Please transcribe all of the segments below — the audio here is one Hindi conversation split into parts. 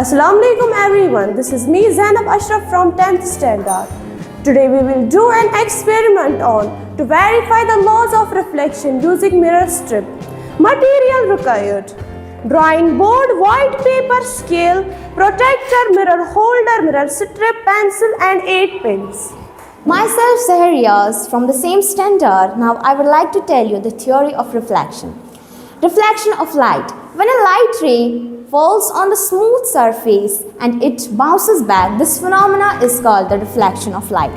Assalamu alaikum everyone, this is me Zainab Ashraf from 10th standard. Today we will do an experiment on to verify the laws of reflection using mirror strip. Material required: drawing board, white paper, scale, protector, mirror holder, mirror strip, pencil and 8 pins. Myself Saharias from the same standard. Now I would like to tell you the theory of reflection. Reflection of light. When a light ray falls on the smooth surface and it bounces back, this phenomena is called the reflection of light.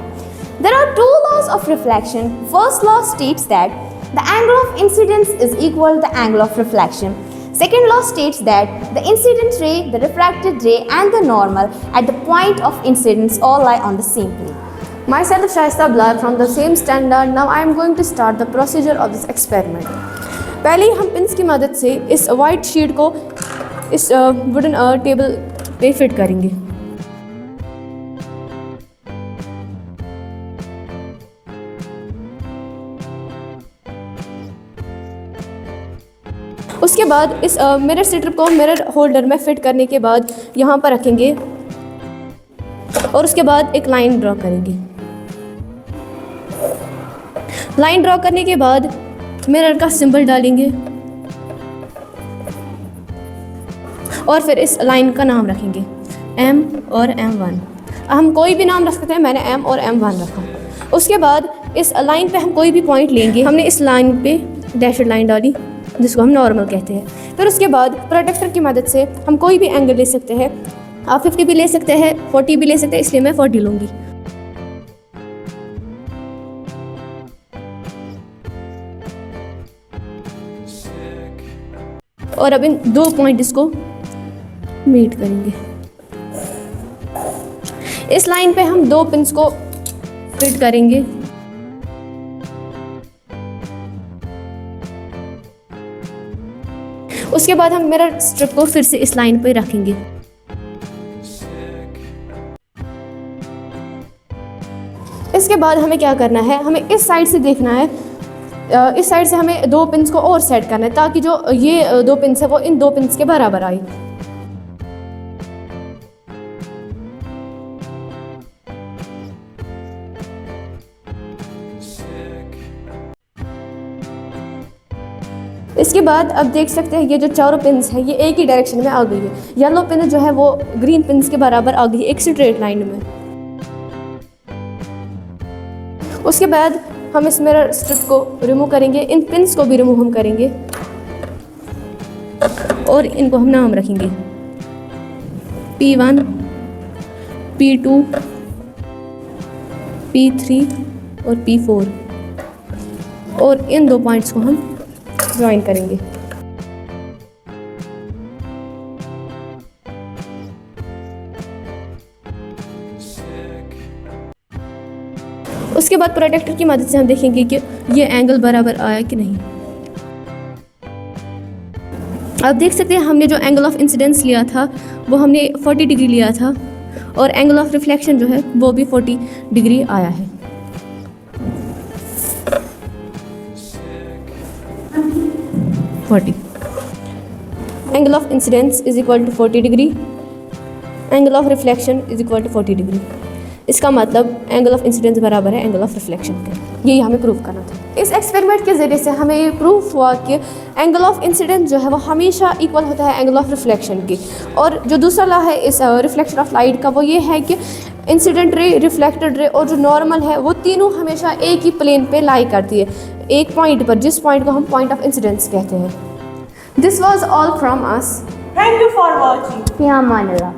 There are two laws of reflection. First law states that the angle of incidence is equal to the angle of reflection. Second law states that the incident ray, the refracted ray and the normal at the point of incidence all lie on the same plane. Myself Shaista Blar from the same standard. Now I am going to start the procedure of this experiment. पहले ही हम पिंस की मदद से इस वाइट शीट को इस वुडन टेबल पे फिट करेंगे। उसके बाद इस मिरर स्ट्रिप को मिरर होल्डर में फिट करने के बाद यहाँ पर रखेंगे और उसके बाद एक लाइन ड्रॉ करेंगे। लाइन ड्रॉ करने के बाद मिरर का सिंबल डालेंगे और फिर इस लाइन का नाम रखेंगे M और M1। हम कोई भी नाम रख सकते हैं, मैंने M और M1 रखा। उसके बाद इस लाइन पे हम कोई भी पॉइंट लेंगे। हमने इस लाइन पे डैशड लाइन डाली जिसको हम नॉर्मल कहते हैं। फिर उसके बाद प्रोटेक्टर की मदद से हम कोई भी एंगल ले सकते हैं। आप 50 भी ले सकते हैं, 40 भी ले सकते हैं, इसलिए मैं 40 लूँगी। और अब इन दो पॉइंट इसको मीट करेंगे। इस लाइन पे हम दो पिन्स को फिट करेंगे। उसके बाद हम मिरर स्ट्रिप को फिर से इस लाइन पे रखेंगे। इसके बाद हमें क्या करना है, हमें इस साइड से देखना है। इस साइड से हमें दो पिन्स को और सेट करना है ताकि जो ये दो पिन्स है वो इन दो पिन्स के बराबर आए। इसके बाद अब देख सकते हैं ये जो चारों पिन्स है ये एक ही डायरेक्शन में आ गई है। येलो पिन जो है वो ग्रीन पिन्स के बराबर आ गई एक स्ट्रेट लाइन में। उसके बाद हम इस मिरर स्ट्रिप को रिमूव करेंगे। इन पिन्स को भी रिमूव हम करेंगे और इनको हम नाम रखेंगे P1, P2, P3 और P4 और इन दो पॉइंट्स को हम ज्वाइन करेंगे। उसके बाद प्रोटेक्टर की मदद से हम देखेंगे कि ये एंगल बराबर आया कि नहीं। आप देख सकते हैं हमने जो एंगल ऑफ इंसिडेंस लिया था वो हमने 40 डिग्री लिया था और एंगल ऑफ रिफ्लेक्शन जो है वो भी 40 डिग्री आया है। Angle of incidence is equal to 40 degree, angle of reflection is equal to 40 degree. इसका मतलब एंगल ऑफ इंसिडेंस बराबर है एंगल ऑफ रिफ्लेक्शन का। यही हमें प्रूव करना था। इस एक्सपेरिमेंट के ज़रिए से हमें ये प्रूफ हुआ कि एंगल ऑफ इंसिडेंस जो है वो हमेशा इक्वल होता है एंगल ऑफ रिफ्लेक्शन की। और जो दूसरा लॉ है इस रिफ्लेक्शन ऑफ लाइट का वो ये है कि इंसिडेंट रे, रिफ्लेक्टेड रे और जो नॉर्मल है वो तीनों हमेशा एक ही प्लेन पे लाई करती है, एक पॉइंट पर, जिस पॉइंट को हम पॉइंट ऑफ इंसिडेंस कहते हैं। This was all from us. Thank you for watching. या मानिला।